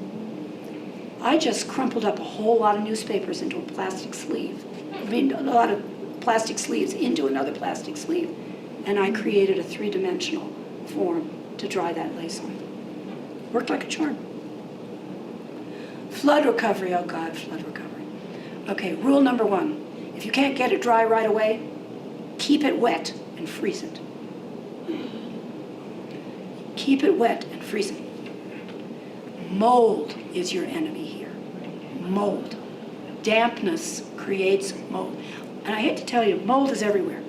I just crumpled up a whole lot of newspapers into a plastic sleeve. I mean, a lot of plastic sleeves into another plastic sleeve. And I created a three-dimensional form to dry that lace on. Worked like a charm. Flood recovery, oh God, flood recovery. Okay, rule number 1. If you can't get it dry right away, keep it wet and freeze it. Keep it wet and freeze it. Mold is your enemy here. Mold. Dampness creates mold. And I hate to tell you, mold is everywhere.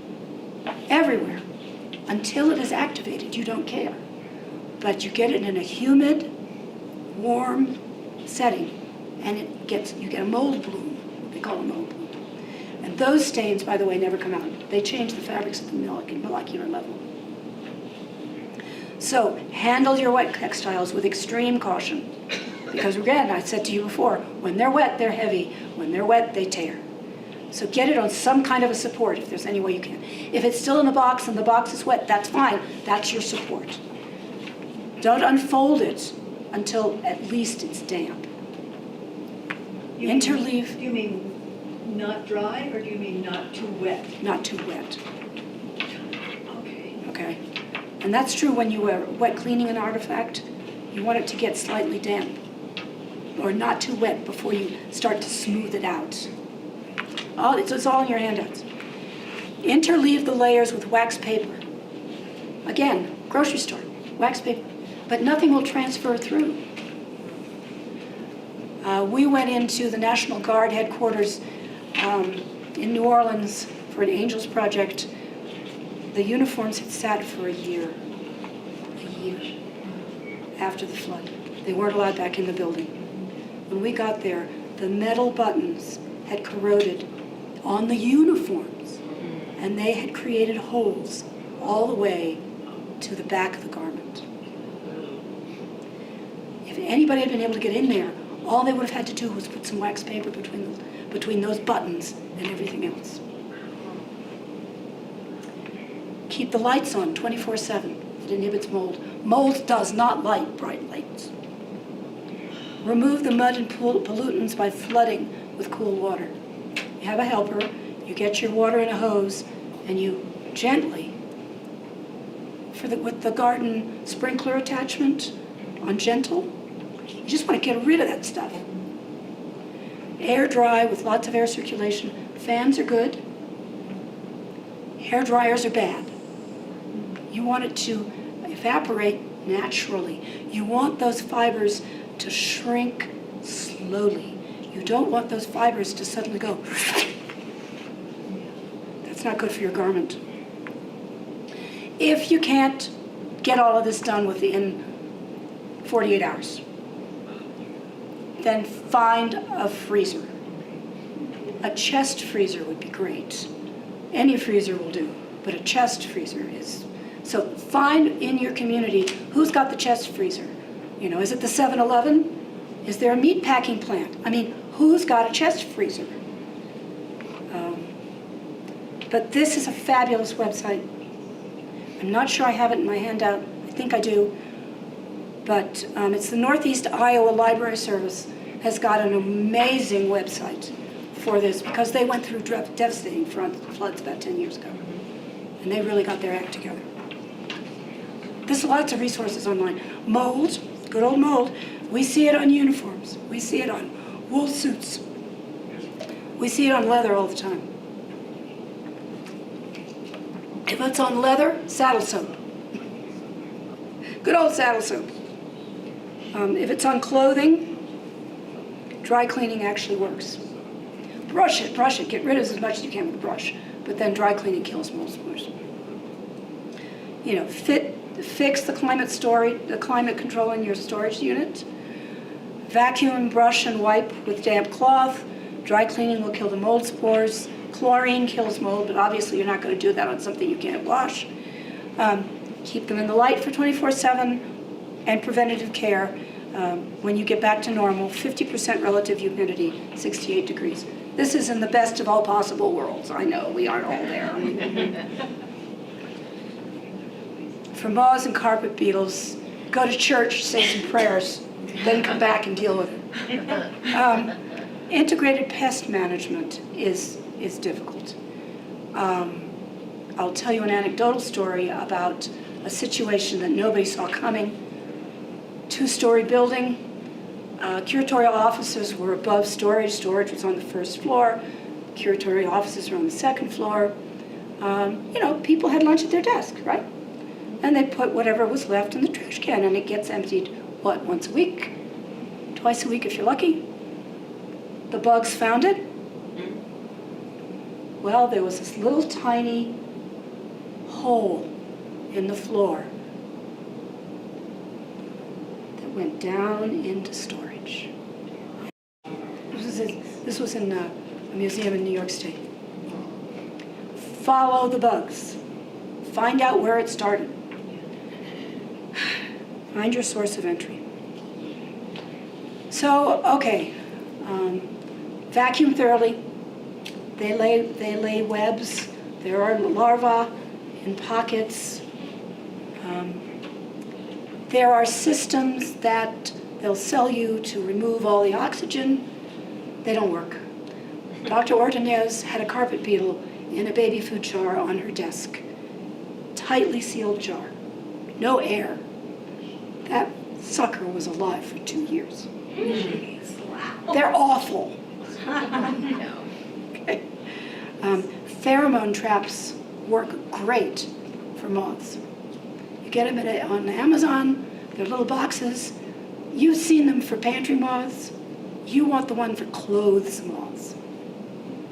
Everywhere. Until it is activated, you don't care. But you get it in a humid, warm setting, and you get a mold bloom. They call it mold bloom. And those stains, by the way, never come out. They change the fabrics at the molecular level. So handle your wet textiles with extreme caution. Because again, I said to you before, when they're wet, they're heavy. When they're wet, they tear. So get it on some kind of a support if there's any way you can. If it's still in the box and the box is wet, that's fine. That's your support. Don't unfold it until at least it's damp. Interleave. Do you mean not dry, or do you mean not too wet? Not too wet. Okay. Okay. And that's true when you are wet cleaning an artifact. You want it to get slightly damp or not too wet before you start to smooth it out. It's all in your handouts. Interleave the layers with wax paper. Again, grocery store, wax paper. But nothing will transfer through. We went into the National Guard headquarters in New Orleans for an Angels project. The uniforms had sat for a year after the flood. They weren't allowed back in the building. When we got there, the metal buttons had corroded on the uniforms, and they had created holes all the way to the back of the garment. If anybody had been able to get in there, all they would have had to do was put some wax paper between those buttons and everything else. Keep the lights on 24/7. It inhibits mold. Mold does not like bright lights. Remove the mud and pollutants by flooding with cool water. You have a helper, you get your water in a hose, and you gently, with the garden sprinkler attachment on gentle, you just want to get rid of that stuff. Air dry with lots of air circulation. Fans are good. Hair dryers are bad. You want it to evaporate naturally. You want those fibers to shrink slowly. You don't want those fibers to suddenly go. That's not good for your garment. If you can't get all of this done within 48 hours, then find a freezer. A chest freezer would be great. Any freezer will do, but a chest freezer is. So find in your community who's got the chest freezer. You know, is it the 7-Eleven? Is there a meat packing plant? I mean, who's got a chest freezer? But this is a fabulous website. I'm not sure I have it in my handout. I think I do. But it's the Northeast Iowa Library Service has got an amazing website for this because they went through devastating floods about 10 years ago. And they really got their act together. There's lots of resources online. Mold, good old mold. We see it on uniforms. We see it on wool suits. We see it on leather all the time. If it's on leather, saddle soap. Good old saddle soap. If it's on clothing, dry cleaning actually works. Brush it, get rid of as much as you can with a brush, but then dry cleaning kills mold spores. You know, fix the climate control in your storage unit. Vacuum, brush, and wipe with damp cloth. Dry cleaning will kill the mold spores. Chlorine kills mold, but obviously you're not going to do that on something you can't wash. Keep them in the light for 24/7, and preventative care. When you get back to normal, 50% relative humidity, 68 degrees. This is in the best of all possible worlds. I know, we aren't all there. For moths and carpet beetles, go to church, say some prayers, then come back and deal with it. Integrated pest management is difficult. I'll tell you an anecdotal story about a situation that nobody saw coming. 2-story building. Curatorial offices were above storage. Storage was on the first floor. Curatorial offices were on the second floor. You know, people had lunch at their desk, right? And they put whatever was left in the trash can, and it gets emptied, what, once a week? Twice a week if you're lucky. The bugs found it. Well, there was this little tiny hole in the floor that went down into storage. This was in a museum in New York State. Follow the bugs. Find out where it started. Find your source of entry. So, okay, vacuum thoroughly. They lay webs. There are larvae in pockets. There are systems that they'll sell you to remove all the oxygen. They don't work. Dr. Ordonez had a carpet beetle in a baby food jar on her desk. Tightly sealed jar. No air. That sucker was alive for 2 years. They're awful. Okay. Pheromone traps work great for moths. You get them on Amazon, they're little boxes. You've seen them for pantry moths. You want the one for clothes moths.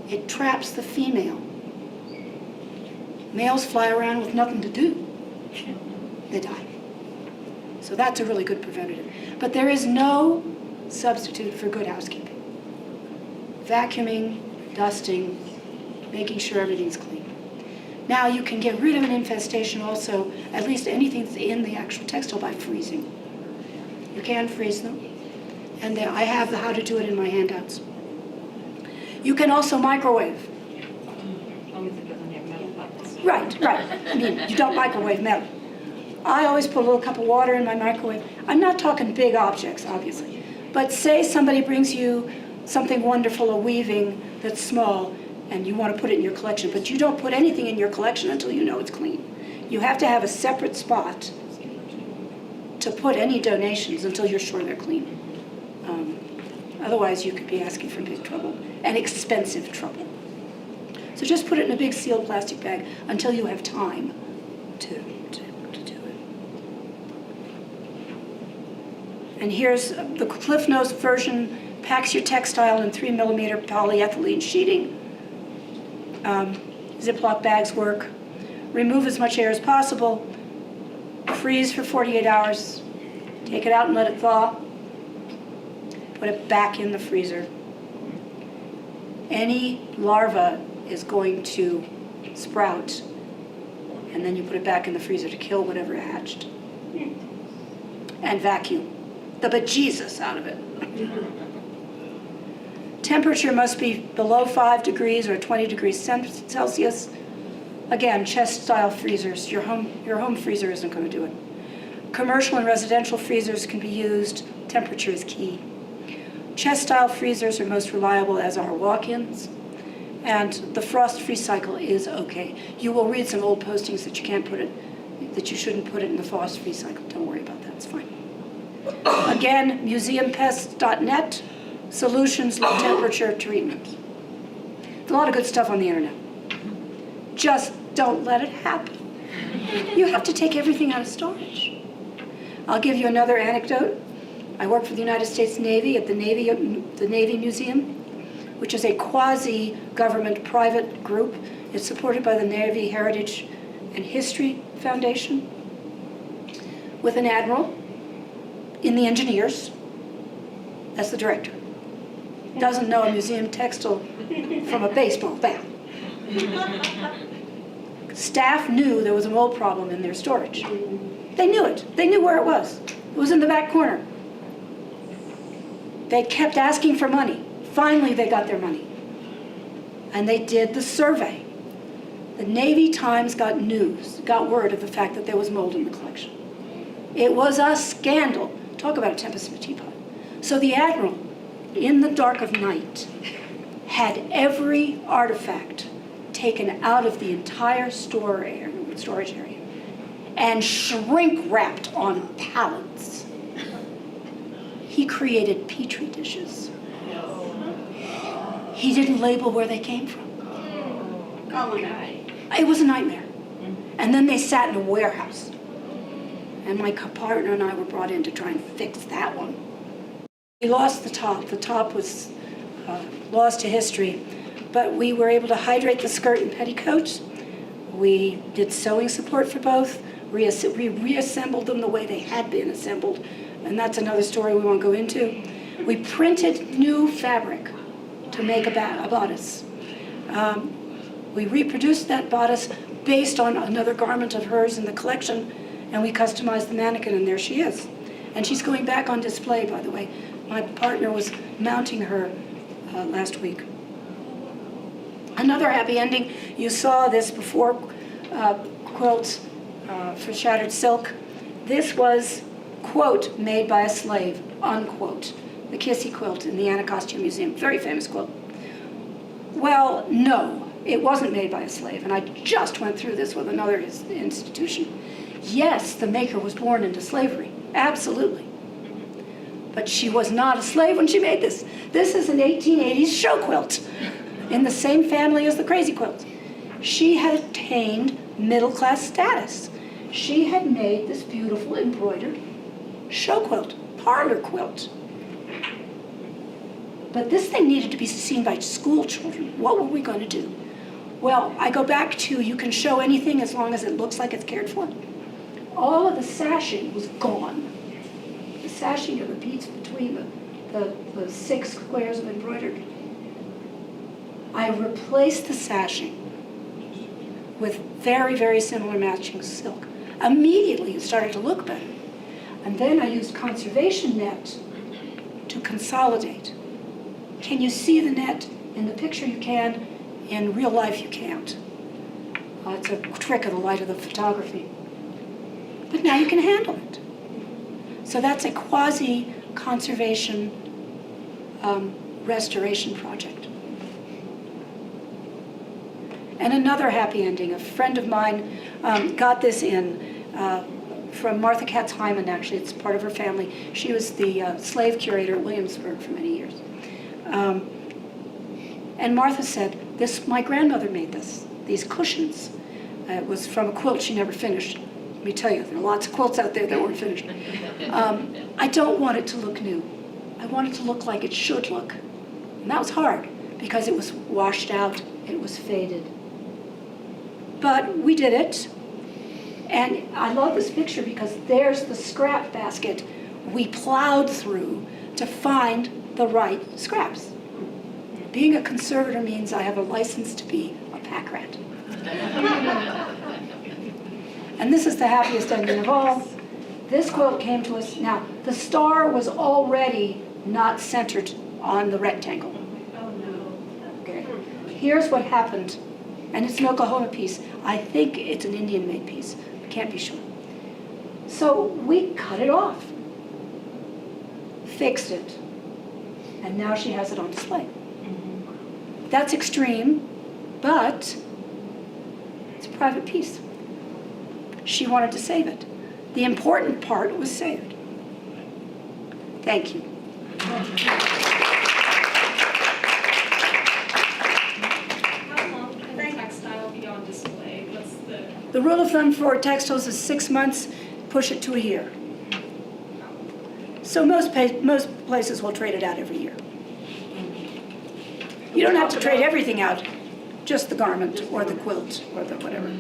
It traps the female. Males fly around with nothing to do. They die. So that's a really good preventative. But there is no substitute for good housekeeping. Vacuuming, dusting, making sure everything's clean. Now you can get rid of an infestation also, at least anything that's in the actual textile, by freezing. You can freeze them. And I have the how to do it in my handouts. You can also microwave. Right. I mean, you don't microwave metal. I always put a little cup of water in my microwave. I'm not talking big objects, obviously. But say somebody brings you something wonderful, a weaving that's small, and you want to put it in your collection, but you don't put anything in your collection until you know it's clean. You have to have a separate spot to put any donations until you're sure they're clean. Otherwise, you could be asking for big trouble and expensive trouble. So just put it in a big sealed plastic bag until you have time to do it. And here's the Cliff Notes version. Packs your textile in 3mm polyethylene sheeting. Ziploc bags work. Remove as much air as possible. Freeze for 48 hours. Take it out and let it thaw. Put it back in the freezer. Any larva is going to sprout, and then you put it back in the freezer to kill whatever hatched. And vacuum. the bejesus out of it. Temperature must be below 5 degrees or 20 degrees Celsius. Again, chest-style freezers. Your home freezer isn't going to do it. Commercial and residential freezers can be used. Temperature is key. Chest-style freezers are most reliable, as are walk-ins. And the frost-free cycle is okay. You will read some old postings that you shouldn't put it in the frost-free cycle. Don't worry about that, it's fine. Again, museumpest.net, solutions, low temperature treatment. There's a lot of good stuff on the internet. Just don't let it happen. You have to take everything out of storage. I'll give you another anecdote. I work for the United States Navy at the Navy Museum, which is a quasi-government private group. It's supported by the Navy Heritage and History Foundation, with an admiral in the engineers as the director. Doesn't know a museum textile from a baseball bat. Staff knew there was a mold problem in their storage. They knew it. They knew where it was. It was in the back corner. They kept asking for money. Finally, they got their money. And they did the survey. The Navy Times got word of the fact that there was mold in the collection. It was a scandal. Talk about a tempest in a teapot. So the admiral, in the dark of night, had every artifact taken out of the entire storage area and shrink-wrapped on pallets. He created Petri dishes. He didn't label where they came from. Oh, my. It was a nightmare. And then they sat in a warehouse. And my partner and I were brought in to try and fix that one. We lost the top. The top was lost to history. But we were able to hydrate the skirt and petticoat. We did sewing support for both. We reassembled them the way they had been assembled. And that's another story we won't go into. We printed new fabric to make a bodice. We reproduced that bodice based on another garment of hers in the collection, and we customized the mannequin, and there she is. And she's going back on display, by the way. My partner was mounting her last week. Another happy ending, you saw this before, quilts for shattered silk. This was, quote, made by a slave, unquote. The Kissy quilt in the Anacostia Museum, very famous quilt. Well, no, it wasn't made by a slave, and I just went through this with another institution. Yes, the maker was born into slavery, absolutely. But she was not a slave when she made this. This is an 1880s show quilt in the same family as the crazy quilt. She had attained middle-class status. She had made this beautiful embroidered show quilt, parlor quilt. But this thing needed to be seen by school children. What were we going to do? Well, I go back to you can show anything as long as it looks like it's cared for. All of the sashing was gone. The sashing of the beads between the 6 squares of embroidered. I replaced the sashing with very, very similar matching silk. Immediately it started to look better. And then I used conservation net to consolidate. Can you see the net? In the picture you can, in real life you can't. It's a trick of the light of the photography. But now you can handle it. So that's a quasi-conservation restoration project. And another happy ending, a friend of mine got this in from Martha Katz Hyman, actually. It's part of her family. She was the slave curator at Williamsburg for many years. And Martha said, my grandmother made these cushions. It was from a quilt she never finished. Let me tell you, there are lots of quilts out there that weren't finished. I don't want it to look new. I want it to look like it should look. And that was hard, because it was washed out, it was faded. But we did it. And I love this picture because there's the scrap basket we plowed through to find the right scraps. Being a conservator means I have a license to be a pack rat. And this is the happiest ending of all. This quilt came to us, now, the star was already not centered on the rectangle. Oh, no. Okay. Here's what happened, and it's an Oklahoma piece. I think it's an Indian-made piece. I can't be sure. So we cut it off, fixed it, and now she has it on display. That's extreme, but it's a private piece. She wanted to save it. The important part was saved. Thank you. How long can the textile be on display? What's the? The rule of thumb for textiles is 6 months, push it to a year. So most places will trade it out every year. You don't have to trade everything out, just the garment or the quilt or the whatever.